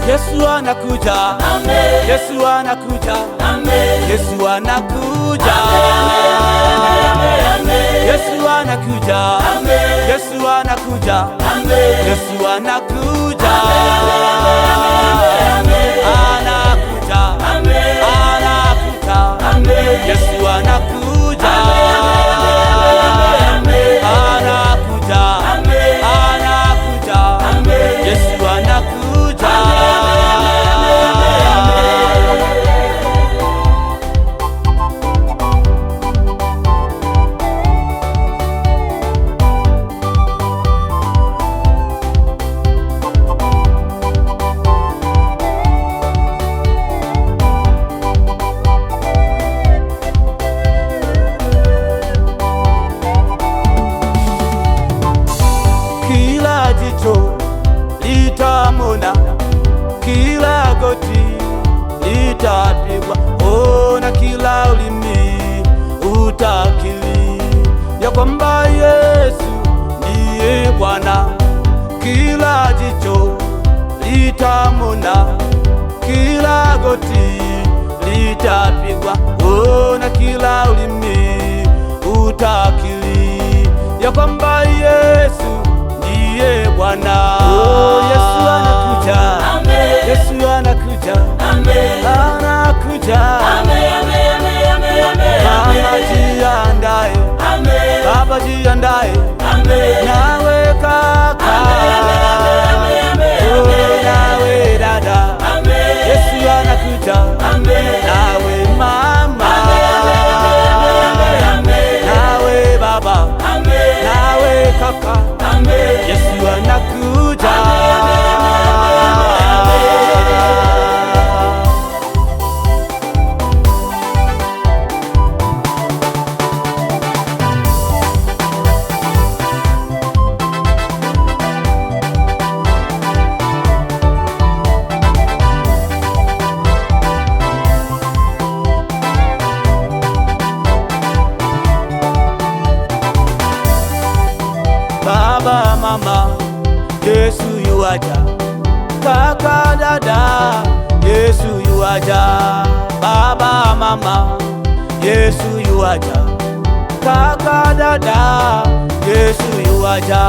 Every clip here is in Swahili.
Yesu anakuja, Amen. Yesu anakuja, Amen. Yesu anakuja, Amen. Yesu anakuja, Amen. Yesu anakuja, Amen. Yesu anakuja, Amen. anakuja, Amen. anakuja, Amen. Yesu anakuja, Amen. anakuja, Amen. anakuja, Amen. Yesu anakuja. Kila jicho litamwona, kila goti litapigwa, na kila ulimi utakiri ya kwamba Yesu ndiye Bwana. Kila jicho litamwona, kila goti litapigwa, na kila ulimi utakiri ya kwamba Yesu ndiye Bwana. Yesu anakuja, Amen. Yesu anakuja, Amen. anakuja. Mama jiandae, Amen. baba jiandae, Amen. nawe kaka, nawe dada, Amen. Yesu anakuja, Amen. nawe mama, nawe baba, Amen. nawe kaka, Amen. Yesu anakuja. Baba, mama, Yesu yuaja. Kaka, dada, Yesu yuaja. Baba, mama, Yesu yuaja. Kaka, dada, Yesu yuaja.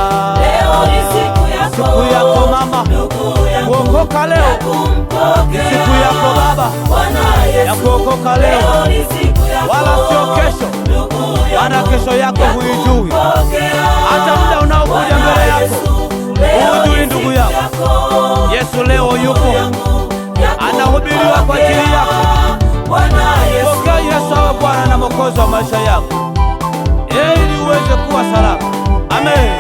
Leo ni siku yako, Siku yako mama, ndugu yangu, kuokoka leo. ya kumpokea Siku yako baba, Bwana Yesu. ya kuokoka leo, Leo ni siku yako, wala sio kesho, ndugu yangu, maana kesho yako ya huijui. kumpokea Hata muda unaokuja mbele yako Yesu. Leo hujui, ni ndugu siku yako. yako, Yesu leo yupo, anahubiriwa kwa ajili yako. Bwana Yesu. Pokea Yesu awe Bwana na Mwokozi wa maisha yako, ili uweze kuwa salama. Amen.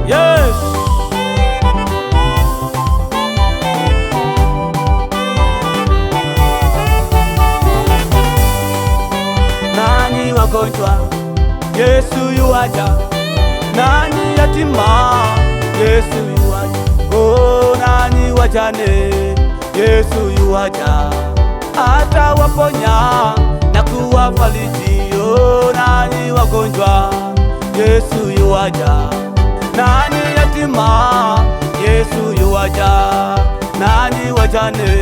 Yes. Nanyi wagonjwa, Yesu yuaja. Nanyi yatima, Yesu yuaja. Nanyi wajane, Yesu yuaja. Atawaponya na kuwafariji. Nanyi wagonjwa, Yesu yuaja. Nanyi yatima, Yesu yuaja. Nanyi wajane,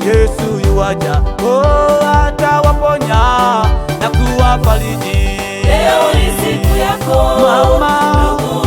Yesu yuaja. Atawaponya na kuwafariji. Leo ni siku yako, Mama, ndugu